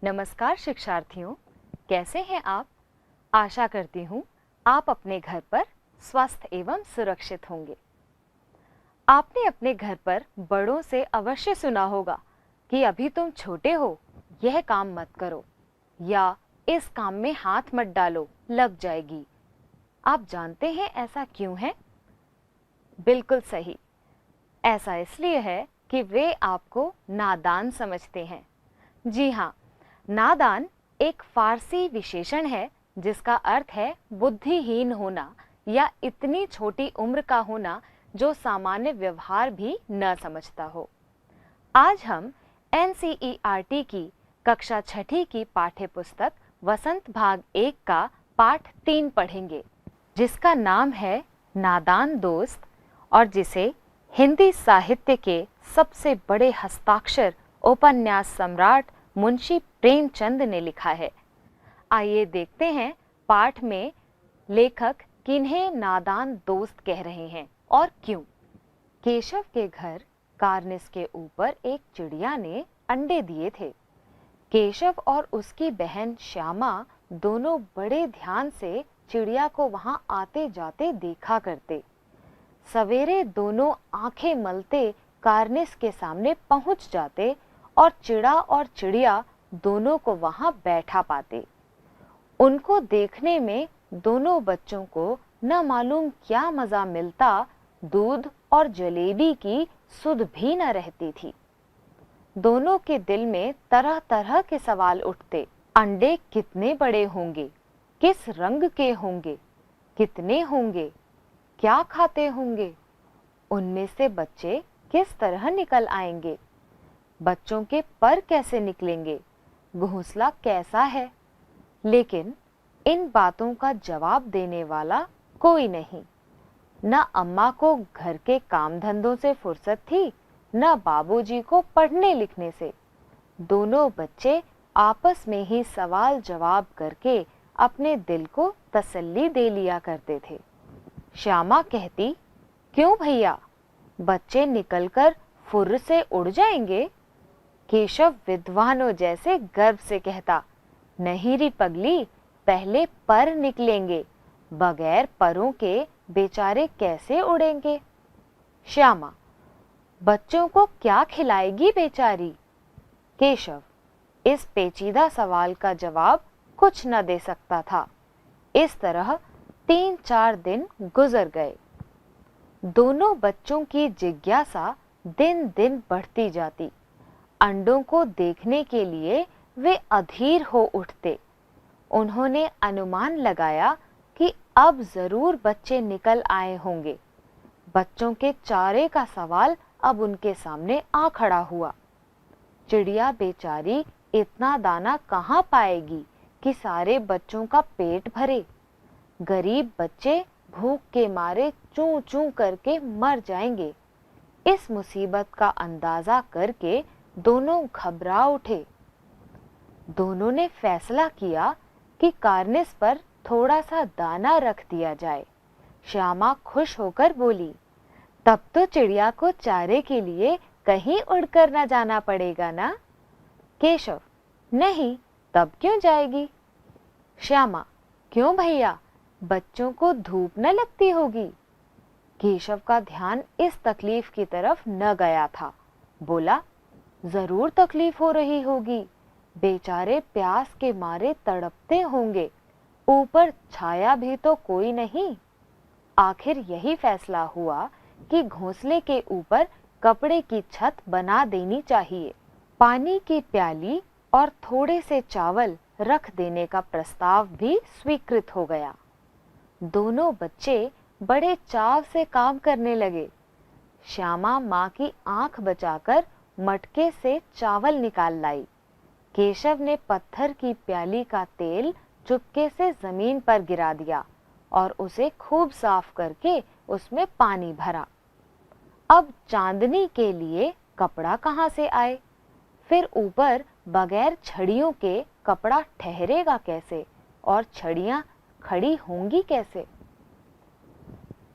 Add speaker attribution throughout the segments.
Speaker 1: नमस्कार शिक्षार्थियों, कैसे हैं आप? आशा करती हूँ आप अपने घर पर स्वस्थ एवं सुरक्षित होंगे। आपने अपने घर पर बड़ों से अवश्य सुना होगा कि अभी तुम छोटे हो, यह काम मत करो या इस काम में हाथ मत डालो, लग जाएगी। आप जानते हैं ऐसा क्यों है? बिल्कुल सही, ऐसा इसलिए है कि वे आपको नादान समझते हैं। जी हाँ, नादान एक फारसी विशेषण है जिसका अर्थ है बुद्धिहीन होना या इतनी छोटी उम्र का होना जो सामान्य व्यवहार भी न समझता हो। आज हम एनसीईआरटी की कक्षा 6ठी की पाठ्य पुस्तक वसंत भाग 1 का पाठ 3 पढ़ेंगे, जिसका नाम है नादान दोस्त और जिसे हिंदी साहित्य के सबसे बड़े हस्ताक्षर उपन्यास सम्राट मुंशी प्रेमचंद ने लिखा है। आइए देखते हैं पाठ में लेखक किन्हें नादान दोस्त कह रहे हैं और क्यों। केशव के घर कार्निस के ऊपर एक चिड़िया ने अंडे दिए थे। केशव और उसकी बहन श्यामा दोनों बड़े ध्यान से चिड़िया को वहां आते जाते देखा करते। सवेरे दोनों आंखें मलते कार्निस के सामने पहुंच जाते और चिड़ा और चिड़िया दोनों को वहां बैठा पाते। उनको देखने में दोनों बच्चों को न मालूम क्या मजा मिलता, दूध और जलेबी की सुध भी न रहती थी। दोनों के दिल में तरह तरह के सवाल उठते। अंडे कितने बड़े होंगे, किस रंग के होंगे, कितने होंगे, क्या खाते होंगे, उनमें से बच्चे किस तरह निकल आएंगे, बच्चों के पर कैसे निकलेंगे, घोंसला कैसा है। लेकिन इन बातों का जवाब देने वाला कोई नहीं। न अम्मा को घर के काम धंधों से फुर्सत थी, न बाबूजी को पढ़ने लिखने से। दोनों बच्चे आपस में ही सवाल जवाब करके अपने दिल को तसल्ली दे लिया करते थे। श्यामा कहती, क्यों भैया, बच्चे निकलकर फुर्र से उड़ जाएंगे? केशव विद्वानों जैसे गर्व से कहता, नहीं री पगली, पहले पर निकलेंगे, बगैर परों के बेचारे कैसे उड़ेंगे। श्यामा, बच्चों को क्या खिलाएगी बेचारी? केशव इस पेचीदा सवाल का जवाब कुछ न दे सकता था। इस तरह 3-4 दिन गुजर गए। दोनों बच्चों की जिज्ञासा दिन दिन बढ़ती जाती। अंडों को देखने के लिए वे अधीर हो उठते। उन्होंने अनुमान लगाया कि अब जरूर बच्चे निकल आए होंगे। बच्चों के चारे का सवाल अब उनके सामने आ खड़ा हुआ। चिड़िया बेचारी इतना दाना कहाँ पाएगी कि सारे बच्चों का पेट भरे। गरीब बच्चे भूख के मारे चूं चूं करके मर जाएंगे। इस मुसीबत का अंदाजा करके दोनों घबरा उठे। दोनों ने फैसला किया कि कार्निस पर थोड़ा सा दाना रख दिया जाए। श्यामा खुश होकर बोली, तब तो चिड़िया को चारे के लिए कहीं उड़कर न जाना पड़ेगा ना? केशव, नहीं, तब क्यों जाएगी? श्यामा, क्यों भैया, बच्चों को धूप न लगती होगी? केशव का ध्यान इस तकलीफ की तरफ न गया था। बोला, जरूर तकलीफ हो रही होगी, बेचारे प्यास के मारे तड़पते होंगे, ऊपर छाया भी तो कोई नहीं। आखिर यही फैसला हुआ कि घोंसले के ऊपर कपड़े की छत बना देनी चाहिए। पानी की प्याली और थोड़े से चावल रख देने का प्रस्ताव भी स्वीकृत हो गया। दोनों बच्चे बड़े चाव से काम करने लगे। श्यामा माँ की आंख बचाकर मटके से चावल निकाल लाई। केशव ने पत्थर की प्याली का तेल चुपके से जमीन पर गिरा दिया और उसे खूब साफ करके उसमें पानी भरा। अब चांदनी के लिए कपड़ा कहाँ से आए? फिर ऊपर बगैर छड़ियों के कपड़ा ठहरेगा कैसे और छड़ियां खड़ी होंगी कैसे?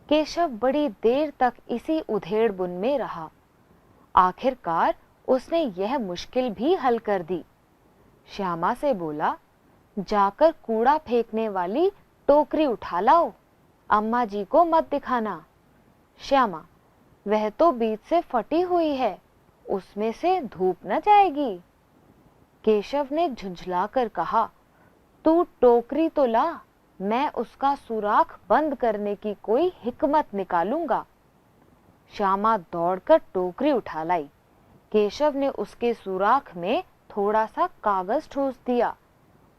Speaker 1: केशव बड़ी देर तक इसी उधेड़-बुन में रहा। आखिरकार उसने यह मुश्किल भी हल कर दी। श्यामा से बोला, जाकर कूड़ा फेंकने वाली टोकरी उठा लाओ, अम्मा जी को मत दिखाना। श्यामा, वह तो बीच से फटी हुई है, उसमें से धूप न जाएगी। केशव ने झुंझलाकर कहा, तू टोकरी तो ला, मैं उसका सुराख बंद करने की कोई हिकमत निकालूंगा। श्यामा दौड़कर टोकरी उठा लाई। केशव ने उसके सुराख में थोड़ा सा कागज ठूस दिया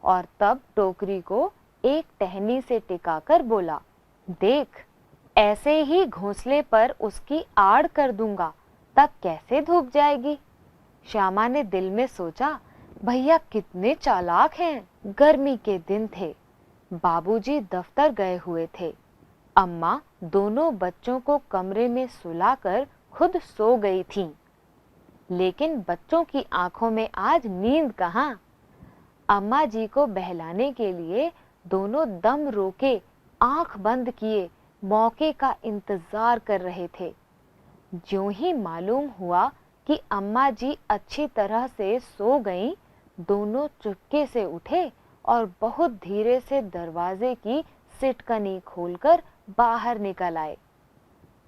Speaker 1: और तब टोकरी को एक टहनी से टिकाकर बोला, देख, ऐसे ही घोंसले पर उसकी आड़ कर दूंगा, तब कैसे धूप जाएगी। श्यामा ने दिल में सोचा, भैया कितने चालाक हैं। गर्मी के दिन थे, बाबूजी दफ्तर गए हुए थे, अम्मा दोनों बच्चों को कमरे में सुलाकर खुद सो गई थीं। लेकिन बच्चों की आंखों में आज नींद कहाँ। अम्मा जी को बहलाने के लिए दोनों दम रोके, आंख बंद किए, मौके का इंतजार कर रहे थे। ज्यों ही मालूम हुआ कि अम्मा जी अच्छी तरह से सो गईं, दोनों चुपके से उठे और बहुत धीरे से दरवाजे की सिटकनी खोलकर बाहर निकल आए।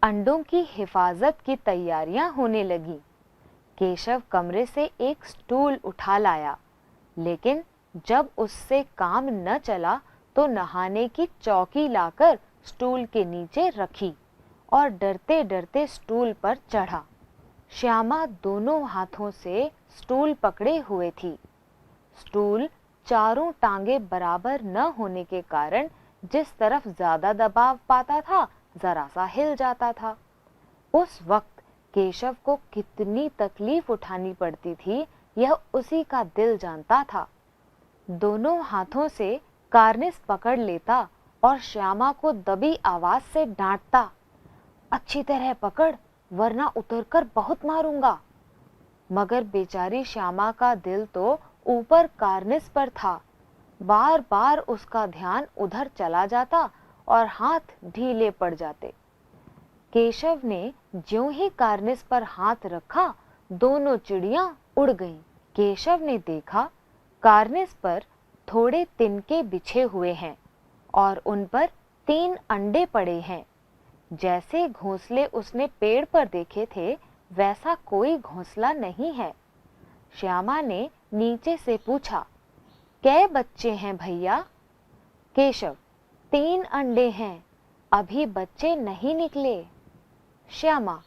Speaker 1: अंडों की हिफाजत की तैयारियां होने लगी। केशव कमरे से एक स्टूल उठा लाया, लेकिन जब उससे काम न चला तो नहाने की चौकी लाकर स्टूल के नीचे रखी और डरते डरते स्टूल पर चढ़ा। श्यामा दोनों हाथों से स्टूल पकड़े हुए थी। स्टूल चारों टांगे बराबर न होने के कारण जिस तरफ ज्यादा दबाव पाता था, जरा सा हिल जाता था। उस वक्त केशव को कितनी तकलीफ उठानी पड़ती थी, यह उसी का दिल जानता था। दोनों हाथों से कार्निस पकड़ लेता और श्यामा को दबी आवाज से डांटता, अच्छी तरह पकड़, वरना उतरकर बहुत मारूंगा। मगर बेचारी श्यामा का दिल तो ऊपर कार्निस पर था। बार बार उसका ध्यान उधर चला जाता और हाथ ढीले पड़ जाते। केशव ने ज्यों ही कार्निस पर हाथ रखा, दोनों चिड़ियां उड़ गईं। केशव ने देखा, कार्निस पर थोड़े तिनके बिछे हुए हैं और उन पर 3 अंडे पड़े हैं। जैसे घोंसले उसने पेड़ पर देखे थे, वैसा कोई घोंसला नहीं है। श्यामा ने नीचे से पूछा, कै बच्चे हैं भैया? केशव, 3 अंडे हैं, अभी बच्चे नहीं निकले। श्यामा,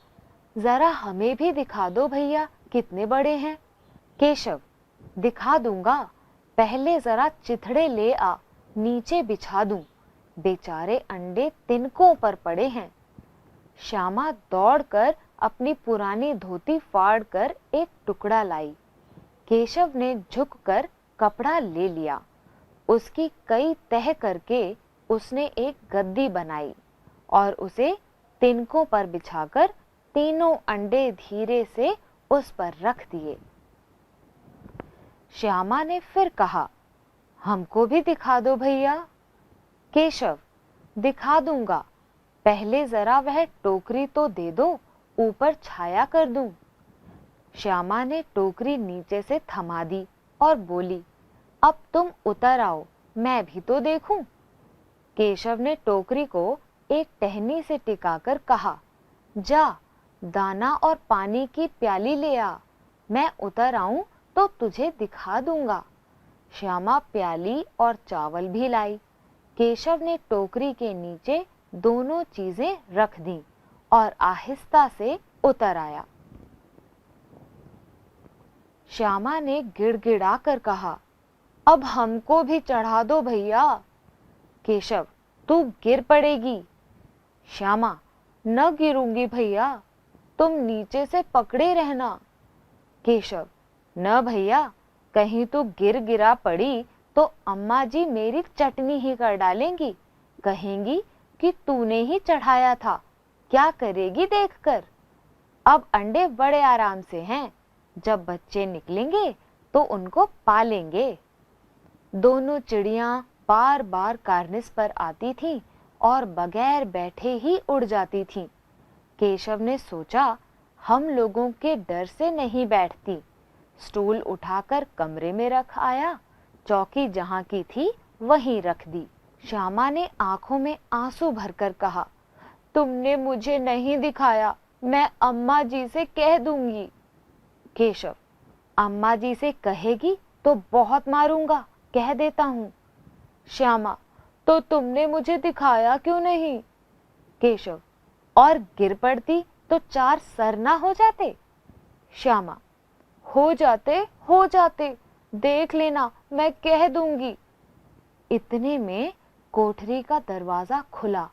Speaker 1: जरा हमें भी दिखा दो भैया, कितने बड़े हैं। केशव, दिखा दूंगा, पहले जरा चिथड़े ले आ, नीचे बिछा दूं, बेचारे अंडे तिनकों पर पड़े हैं। श्यामा दौड़कर अपनी पुरानी धोती फाड़कर एक टुकड़ा लाई। केशव ने झुककर कपड़ा ले लिया। उसकी कई तह करके उसने एक गद्दी बनाई और उसे तिनकों पर बिछाकर तीनों अंडे धीरे से उस पर रख दिए। श्यामा ने फिर कहा, हमको भी दिखा दो भैया। केशव, दिखा दूंगा, पहले जरा वह टोकरी तो दे दो, ऊपर छाया कर दूं। श्यामा ने टोकरी नीचे से थमा दी और बोली, अब तुम उतर आओ, मैं भी तो देखूं। केशव ने टोकरी को एक टहनी से टिकाकर कहा, जा, दाना और पानी की प्याली ले आ, मैं उतर आऊं तो तुझे दिखा दूंगा। श्यामा प्याली और चावल भी लाई। केशव ने टोकरी के नीचे दोनों चीजें रख दी और आहिस्ता से उतर आया। श्यामा ने गिड़गिड़ा कर कहा, अब हमको भी चढ़ा दो भैया। केशव, तू गिर पड़ेगी। श्यामा, न गिरूंगी भैया, तुम नीचे से पकड़े रहना। केशव, न भैया, कहीं तू गिरा पड़ी तो अम्मा जी मेरी चटनी ही कर डालेंगी, कहेंगी कि तूने ही चढ़ाया था, क्या करेगी देखकर। अब अंडे बड़े आराम से हैं, जब बच्चे निकलेंगे तो उनको पालेंगे। दोनों चिड़ियां बार बार कार्निस पर आती थीं और बगैर बैठे ही उड़ जाती थीं। केशव ने सोचा, हम लोगों के डर से नहीं बैठती, स्टूल उठाकर कमरे में रख आया, चौकी जहां की थी वहीं रख दी। श्यामा ने आंखों में आंसू भरकर कहा, तुमने मुझे नहीं दिखाया, मैं अम्मा जी से कह दूंगी। केशव, अम्मा जी से कहेगी तो बहुत मारूंगा, कह देता हूँ। श्यामा, तो तुमने मुझे दिखाया क्यों नहीं? केशव, और गिर पड़ती तो 4 सर ना हो जाते? श्यामा, हो जाते, देख लेना, मैं कह दूंगी। इतने में कोठरी का दरवाजा खुला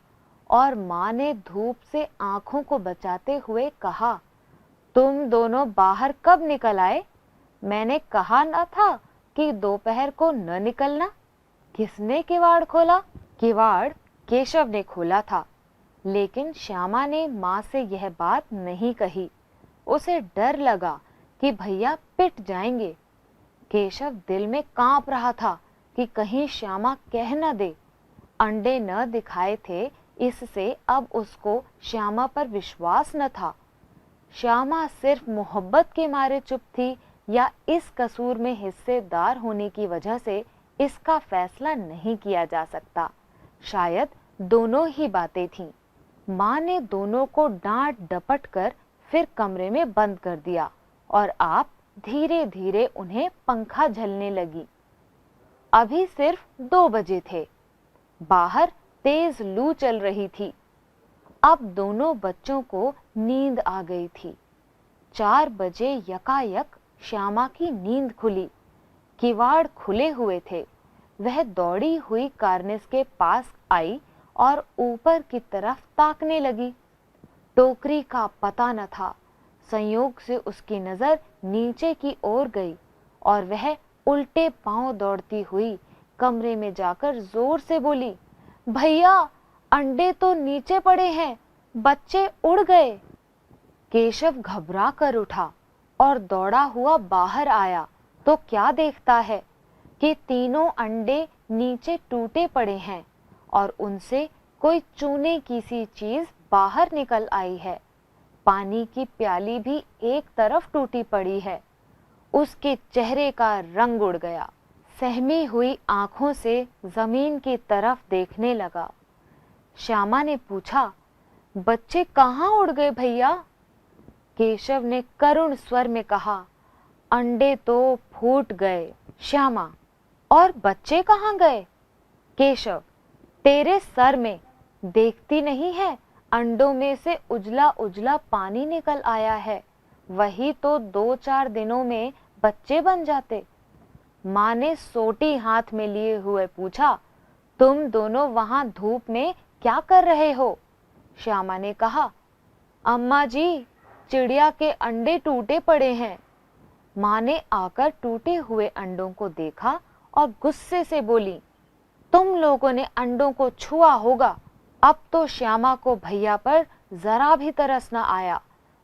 Speaker 1: और माँ ने धूप से आंखों को बचाते हुए कहा, तुम दोनों बाहर कब निकल आए? मैंने कहा न था कि दोपहर को न निकलना। किसने किवाड़ खोला? किवाड़ केशव ने खोला था, लेकिन श्यामा ने माँ से यह बात नहीं कही। उसे डर लगा कि भैया पिट जाएंगे। केशव दिल में कांप रहा था कि कहीं श्यामा कह न दे। अंडे न दिखाए थे, इससे अब उसको श्यामा पर विश्वास न था। श्यामा सिर्फ मोहब्बत के मारे चुप थी या इस कसूर में हिस्सेदार होने की वजह से, इसका फैसला नहीं किया जा सकता। शायद दोनों ही बातें थीं। माँ ने दोनों को डांट डपट कर फिर कमरे में बंद कर दिया और आप धीरे धीरे उन्हें पंखा झलने लगी। अभी सिर्फ 2 बजे थे। बाहर तेज लू चल रही थी। अब दोनों बच्चों को नींद आ गई थी। 4 बजे यकायक श्यामा की नींद खुली। किवाड़ खुले हुए थे। वह दौड़ी हुई कार्निस के पास आई और ऊपर की तरफ ताकने लगी। टोकरी का पता न था। संयोग से उसकी नजर नीचे की ओर गई और वह उल्टे पांव दौड़ती हुई कमरे में जाकर जोर से बोली, भैया, अंडे तो नीचे पड़े हैं, बच्चे उड़ गए। केशव घबरा कर उठा और दौड़ा हुआ बाहर आया तो क्या देखता है कि तीनों अंडे नीचे टूटे पड़े हैं और उनसे कोई चूने की सी चीज बाहर निकल आई है। पानी की प्याली भी एक तरफ टूटी पड़ी है। उसके चेहरे का रंग उड़ गया। सहमी हुई आंखों से जमीन की तरफ देखने लगा। श्यामा ने पूछा, बच्चे कहाँ उड़ गए भैया? केशव ने करुण स्वर में कहा, अंडे तो फूट गए। श्यामा, और बच्चे कहाँ गए? केशव, तेरे सर में, देखती नहीं है, अंडों में से उजला उजला पानी निकल आया है। वही तो 2-4 दिनों में बच्चे बन जाते। माँ ने सोटी हाथ में लिए हुए पूछा, तुम दोनों वहां धूप में क्या कर रहे हो? श्यामा ने कहा, अम्मा जी, चिड़िया के अंडे टूटे पड़े हैं। माँ ने आकर टूटे हुए अंडों को देखा और गुस्से से बोली, तुम लोगों ने अंडों को छुआ होगा। अब तो श्यामा को भैया पर जरा भी तरस न आया।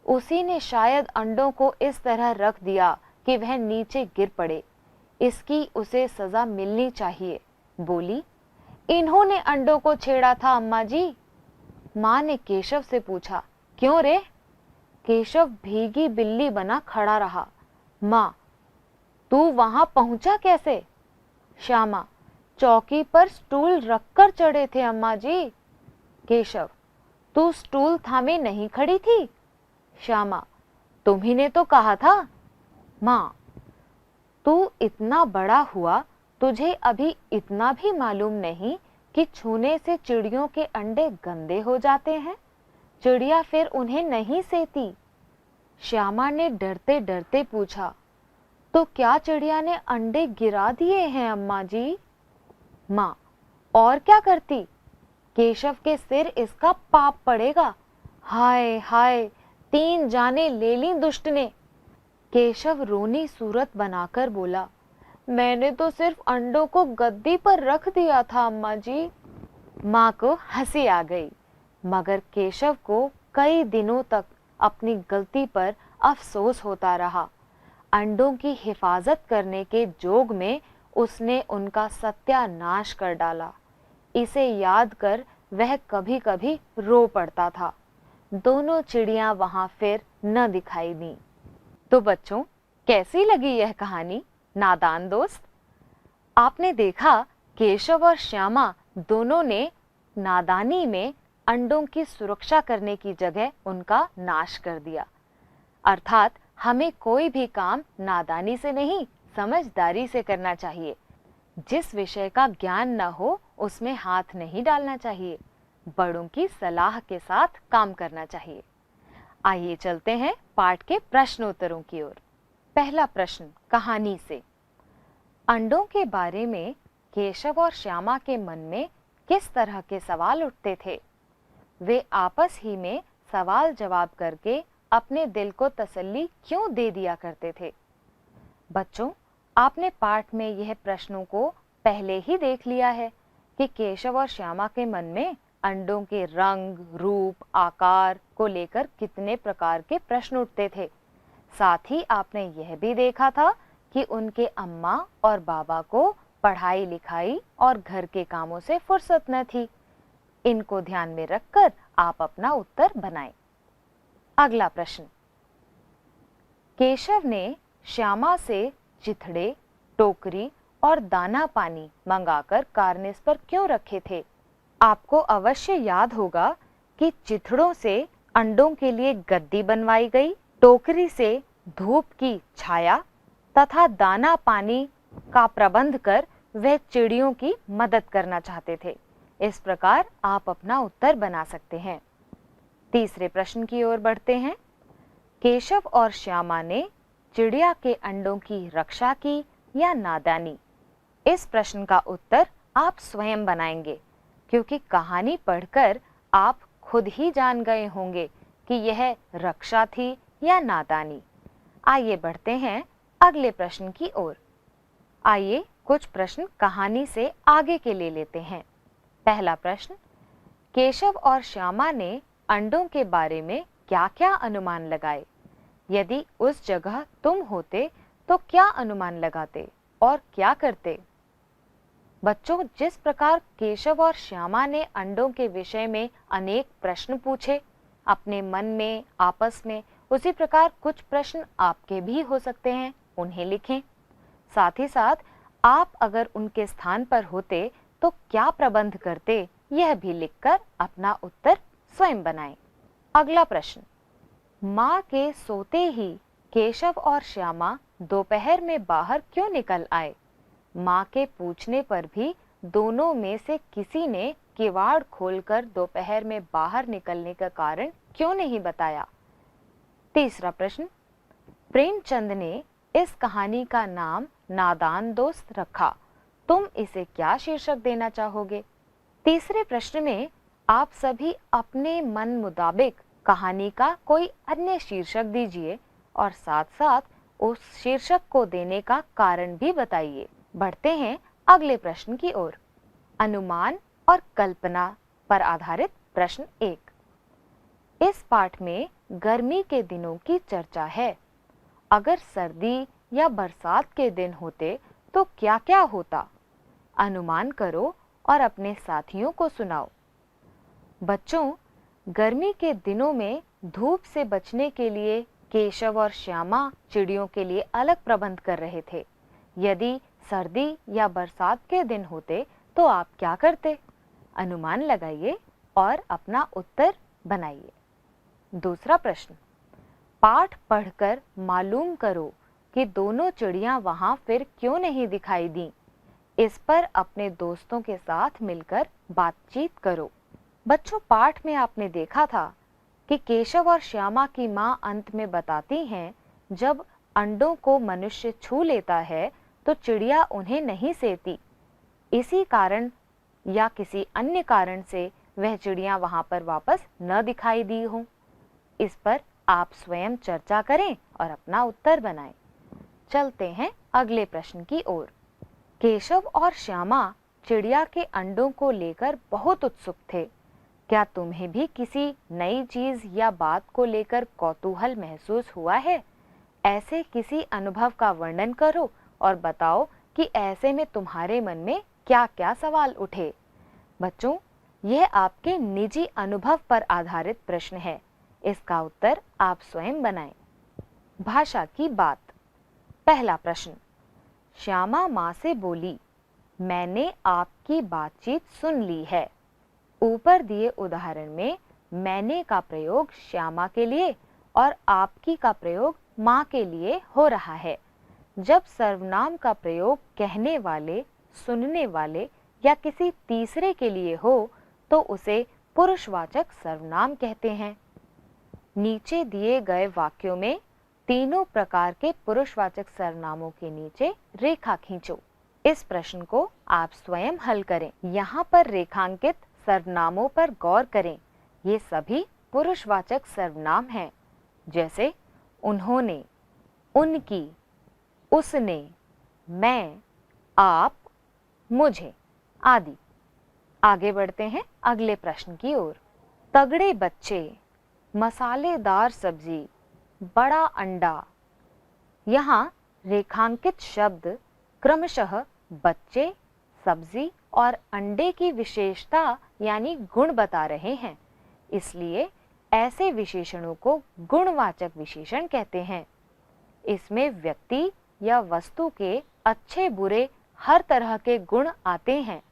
Speaker 1: उसी ने शायद अंडों को इस तरह रख दिया कि वह नीचे गिर पड़े। इसकी उसे सजा मिलनी चाहिए। बोली, इन्होंने अंडों को छेड़ा था अम्मा जी। माँ ने केशव से पूछा, क्यों रे? केशव भीगी बिल्ली बना खड़ा रहा। माँ, तू वहां पहुंचा कैसे? श्यामा, चौकी पर स्टूल रखकर चढ़े थे अम्मा जी। केशव, तू स्टूल थामे नहीं खड़ी थी? श्यामा, तुम्ही ने तो कहा था। माँ, तू इतना बड़ा हुआ, तुझे अभी इतना भी मालूम नहीं कि छूने से चिड़ियों के अंडे गंदे हो जाते हैं। चिड़िया फिर उन्हें नहीं सेती। श्यामा ने डरते डरते पूछा, तो क्या चिड़िया ने अंडे गिरा दिए हैं अम्मा जी? माँ, और क्या करती? केशव के सिर इसका पाप पड़ेगा। हाय हाय, 3 जाने ले ली दुष्ट ने। केशव रोनी सूरत बनाकर बोला, मैंने तो सिर्फ अंडों को गद्दी पर रख दिया था अम्मा जी। माँ को हंसी आ गई, मगर केशव को कई दिनों तक अपनी गलती पर अफसोस होता रहा। अंडों की हिफाजत करने के जोग में उसने उनका सत्यानाश कर डाला। इसे याद कर वह कभी कभी रो पड़ता था। दोनों चिड़ियां वहां फिर न दिखाई दी। तो बच्चों, कैसी लगी यह कहानी नादान दोस्त? आपने देखा केशव और श्यामा दोनों ने नादानी में अंडों की सुरक्षा करने की जगह उनका नाश कर दिया। अर्थात हमें कोई भी काम नादानी से नहीं, समझदारी से करना चाहिए। जिस विषय का ज्ञान न हो उसमें हाथ नहीं डालना चाहिए। बड़ों की सलाह के साथ काम करना चाहिए। आइए चलते हैं पाठ के प्रश्नोत्तरों की ओर। पहला प्रश्न कहानी से। अंडों के बारे में केशव और श्यामा के मन में किस तरह के सवाल उठते थे? वे आपस ही में सवाल जवाब करके अपने दिल को तसल्ली क्यों दे दिया करते थे? बच्चों, आपने पाठ में यह प्रश्नों को पहले ही देख लिया है कि केशव और श्यामा के मन में अंडों के रंग, रूप, आकार को लेकर कितने प्रकार के प्रश्न उठते थे। साथ ही आपने यह भी देखा था कि उनके अम्मा और बाबा को पढ़ाई लिखाई और घर के कामों से फुर्सत न थी। इनको ध्यान में रखकर आप अपना उत्तर बनाएं। अगला प्रश्न, केशव ने श्यामा से चिथड़े, टोकरी और दाना पानी मंगाकर कारनेस पर क्यों रखे थे? आपको अवश्य याद होगा कि चिथड़ों से अंडों के लिए गद्दी बनवाई गई, टोकरी से धूप की छाया तथा दाना पानी का प्रबंध कर वह चिड़ियों की मदद करना चाहते थे। इस प्रकार आप अपना उत्तर बना सकते हैं। तीसरे प्रश्न की ओर बढ़ते हैं। केशव और श्यामा ने चिड़िया के अंडों की रक्षा की या नादानी? इस प्रश्न का उत्तर आप स्वयं बनाएंगे, क्योंकि कहानी पढ़कर आप खुद ही जान गए होंगे कि यह रक्षा थी या नादानी। आइए बढ़ते हैं अगले प्रश्न की ओर। आइए कुछ प्रश्न कहानी से आगे के ले लेते हैं। पहला प्रश्न, केशव और श्यामा ने अंडों के बारे में क्या-क्या अनुमान लगाए? यदि उस जगह तुम होते तो क्या अनुमान लगाते और क्या करते? बच्चों, जिस प्रकार केशव और श्यामा ने अंडों के विषय में अनेक प्रश्न पूछे अपने मन में, आपस में, उसी प्रकार कुछ प्रश्न आपके भी हो सकते हैं, उन्हें लिखें। साथ ही साथ आप अगर उनके स्थान पर होते तो क्या प्रबंध करते, यह भी लिखकर अपना उत्तर स्वयं बनाएं। अगला प्रश्न, माँ के सोते ही केशव और श्यामा दोपहर में बाहर क्यों निकल आए? माँ के पूछने पर भी दोनों में से किसी ने किवाड़ खोलकर दोपहर में बाहर निकलने का कारण क्यों नहीं बताया? तीसरा प्रश्न, प्रेमचंद ने इस कहानी का नाम नादान दोस्त रखा, तुम इसे क्या शीर्षक देना चाहोगे? तीसरे प्रश्न में आप सभी अपने मन मुताबिक कहानी का कोई अन्य शीर्षक दीजिए और साथ साथ उस शीर्षक को देने का कारण भी बताइए। बढ़ते हैं अगले प्रश्न की ओर। अनुमान और कल्पना पर आधारित प्रश्न 1। इस पाठ में गर्मी के दिनों की चर्चा है। अगर सर्दी या बरसात के दिन होते तो क्या क्या होता? अनुमान करो और अपने साथियों को सुनाओ। बच्चों, गर्मी के दिनों में धूप से बचने के लिए केशव और श्यामा चिड़ियों के लिए अलग प्रबंध कर रहे थे। यदि सर्दी या बरसात के दिन होते तो आप क्या करते? अनुमान लगाइए और अपना उत्तर बनाइए। दूसरा प्रश्न, पाठ पढ़कर मालूम करो कि दोनों चिड़ियां वहां फिर क्यों नहीं दिखाई दी। इस पर अपने दोस्तों के साथ मिलकर बातचीत करो। बच्चों, पाठ में आपने देखा था कि केशव और श्यामा की मां अंत में बताती हैं, जब अंडों को मनुष्य छू लेता है तो चिड़िया उन्हें नहीं सेती। इसी कारण या किसी अन्य कारण से वह चिड़िया वहां पर वापस न दिखाई दी हों। इस पर आप स्वयं चर्चा करें और अपना उत्तर बनाएं। चलते हैं अगले प्रश्न की ओर। केशव और श्यामा चिड़िया के अंडों को लेकर बहुत उत्सुक थे। क्या तुम्हें भी किसी नई चीज या बात को लेकर कौतूहल महसूस हुआ है? ऐसे किसी अनुभव का वर्णन करो और बताओ कि ऐसे में तुम्हारे मन में क्या-क्या सवाल उठे। बच्चों, यह आपके निजी अनुभव पर आधारित प्रश्न है। इसका उत्तर आप स्वयं बनाएं। भाषा की बात। पहला प्रश्न, श्यामा माँ से बोली, मैंने आपकी बातचीत सुन ली है। ऊपर दिए उदाहरण में मैंने का प्रयोग श्यामा के लिए और आपकी का प्रयोग माँ के लिए हो रहा है। जब सर्वनाम का प्रयोग कहने वाले, सुनने वाले या किसी तीसरे के लिए हो तो उसे पुरुषवाचक सर्वनाम कहते हैं। नीचे दिए गए वाक्यों में तीनों प्रकार के पुरुषवाचक सर्वनामों के नीचे रेखा खींचो। इस प्रश्न को आप स्वयं हल करें। यहाँ पर रेखांकित सर्वनामों पर गौर करें। ये सभी पुरुषवाचक सर्वनाम हैं, जैसे उन्होंने, उनकी, उसने, मैं, आप, मुझे आदि। आगे बढ़ते हैं अगले प्रश्न की ओर। तगड़े बच्चे, मसालेदार सब्जी, बड़ा अंडा। यहाँ रेखांकित शब्द क्रमशः बच्चे, सब्जी और अंडे की विशेषता यानी गुण बता रहे हैं, इसलिए ऐसे विशेषणों को गुणवाचक विशेषण कहते हैं। इसमें व्यक्ति या वस्तु के अच्छे बुरे हर तरह के गुण आते हैं।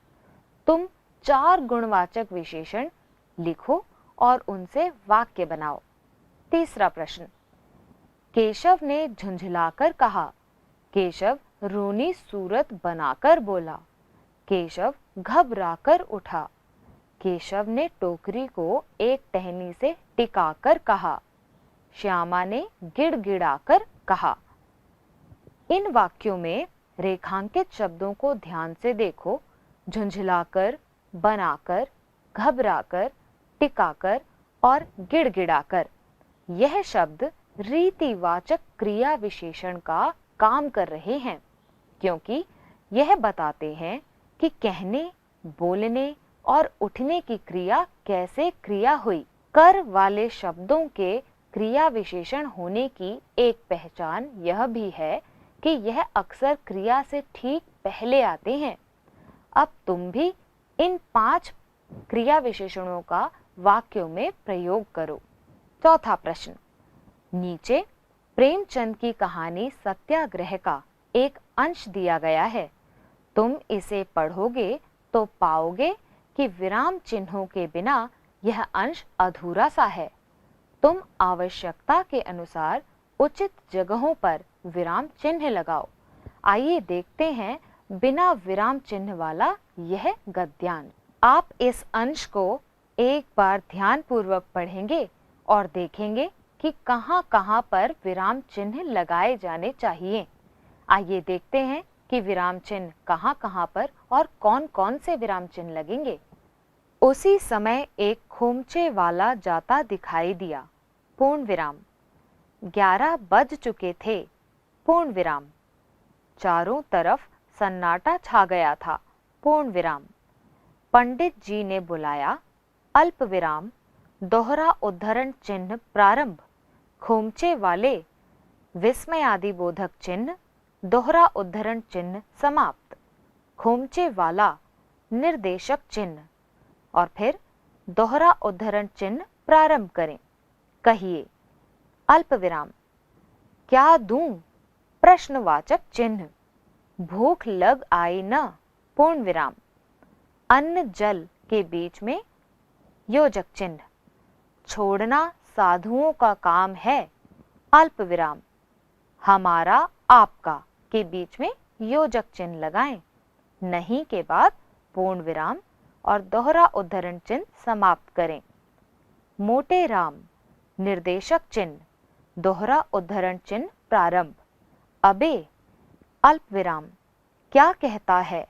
Speaker 1: तुम 4 गुणवाचक विशेषण लिखो और उनसे वाक्य बनाओ। तीसरा प्रश्न, केशव ने झुंझलाकर कहा। केशव रोनी सूरत बनाकर बोला। केशव घबराकर उठा। केशव ने टोकरी को एक टहनी से टिकाकर कहा। श्यामा ने गिड़गिड़ाकर कहा। इन वाक्यों में रेखांकित शब्दों को ध्यान से देखो। झुंझलाकर, बनाकर, घबराकर, टिकाकर और गिड़गिड़ाकर। यह शब्द रीतिवाचक क्रिया विशेषण का काम कर रहे हैं, क्योंकि यह बताते हैं कि कहने, बोलने और उठने की क्रिया कैसे क्रिया हुई। कर वाले शब्दों के क्रिया विशेषण होने की एक पहचान यह भी है कि यह अक्सर क्रिया से ठीक पहले आते हैं। अब तुम भी इन 5 क्रिया विशेषणों का वाक्यों में प्रयोग करो। चौथा प्रश्न, नीचे प्रेमचंद की कहानी सत्याग्रह का एक अंश दिया गया है। तुम इसे पढ़ोगे तो पाओगे कि विराम चिन्हों के बिना यह अंश अधूरा सा है। तुम आवश्यकता के अनुसार उचित जगहों पर विराम चिन्ह लगाओ। आइए देखते हैं बिना विराम चिन्ह वाला यह गद्यांश। आप इस अंश को एक बार ध्यानपूर्वक पढ़ेंगे और देखेंगे कि कहां-कहां पर विराम चिन्ह लगाए जाने चाहिए। आइए देखते हैं कि विराम चिन्ह कहां-कहां पर और कौन-कौन से विराम चिन्ह लगेंगे। उसी समय एक खोमचे वाला जाता दिखाई दिया। पूर्ण विराम। 11 बज चुके थे। पूर्ण विराम। चारों तरफ सन्नाटा छा गया था। पूर्ण विराम। पंडित जी ने बुलाया। अल्प विराम। दोहरा उद्धरण चिन्ह प्रारंभ। खोमचे वाले। विस्मयादिबोधक चिन्ह। दोहरा उद्धरण चिन्ह समाप्त। खोमचे वाला। निर्देशक चिन्ह। और फिर दोहरा उद्धरण चिन्ह प्रारंभ करें। कहिए, अल्प विराम। क्या दूं? प्रश्नवाचक चिन्ह। भूख लग आई न? पूर्ण विराम। अन्न जल के बीच में योजक चिन्ह। छोड़ना साधुओं का काम है। अल्प विराम। हमारा आपका के बीच में योजक चिन्ह लगाएं। नहीं के बाद पूर्ण विराम और दोहरा उद्धरण चिन्ह समाप्त करें। मोटे राम। निर्देशक चिन्ह। दोहरा उद्धरण चिन्ह प्रारंभ। अबे। अल्प विराम। क्या कहता है?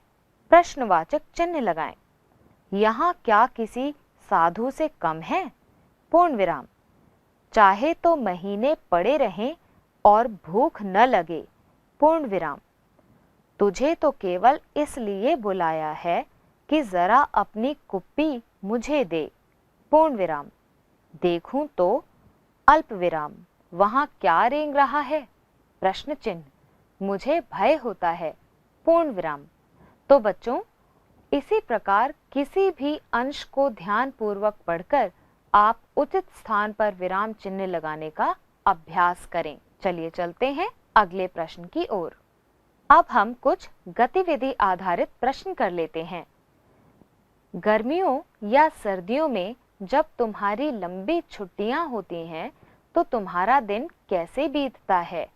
Speaker 1: प्रश्नवाचक चिन्ह लगाएं। यहाँ क्या किसी साधु से कम है? पूर्ण विराम। चाहे तो महीने पड़े रहें और भूख न लगे। पूर्ण विराम। तुझे तो केवल इसलिए बुलाया है कि जरा अपनी कुप्पी मुझे दे। पूर्ण विराम। देखूं तो? अल्प विराम। वहां क्या रेंग रहा है? प्रश्न चिन्ह। मुझे भय होता है। पूर्ण विराम। तो बच्चों, इसी प्रकार किसी भी अंश को ध्यानपूर्वक पढ़कर आप उचित स्थान पर विराम चिन्ह लगाने का अभ्यास करें। चलिए चलते हैं अगले प्रश्न की ओर। अब हम कुछ गतिविधि आधारित प्रश्न कर लेते हैं। गर्मियों या सर्दियों में जब तुम्हारी लंबी छुट्टियां होती हैं तो तुम्हारा दिन कैसे बीतता है?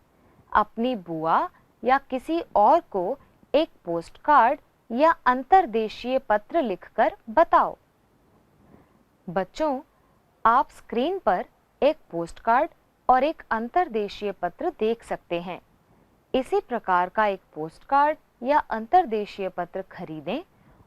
Speaker 1: अपनी बुआ या किसी और को एक पोस्ट कार्ड या अंतर्देशीय पत्र लिखकर बताओ। बच्चों, आप स्क्रीन पर एक पोस्ट कार्ड और एक अंतर्देशीय पत्र देख सकते हैं। इसी प्रकार का एक पोस्ट कार्ड या अंतर्देशीय पत्र खरीदें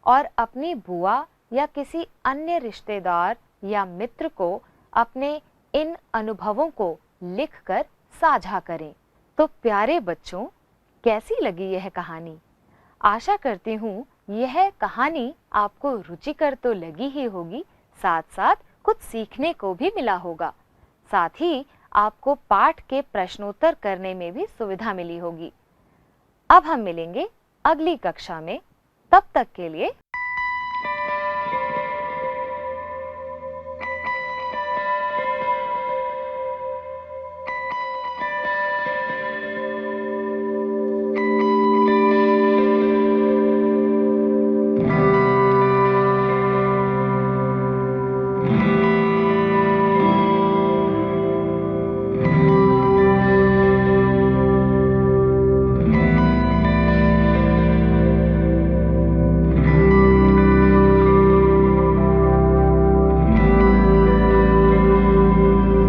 Speaker 1: और अपनी बुआ या किसी अन्य रिश्तेदार या मित्र को अपने इन अनुभवों को लिखकर साझा करें। तो प्यारे बच्चों, कैसी लगी यह कहानी? आशा करती हूँ यह कहानी आपको रुचिकर तो लगी ही होगी, साथ साथ कुछ सीखने को भी मिला होगा। साथ ही आपको पाठ के प्रश्नोत्तर करने में भी सुविधा मिली होगी। अब हम मिलेंगे अगली कक्षा में। तब तक के लिए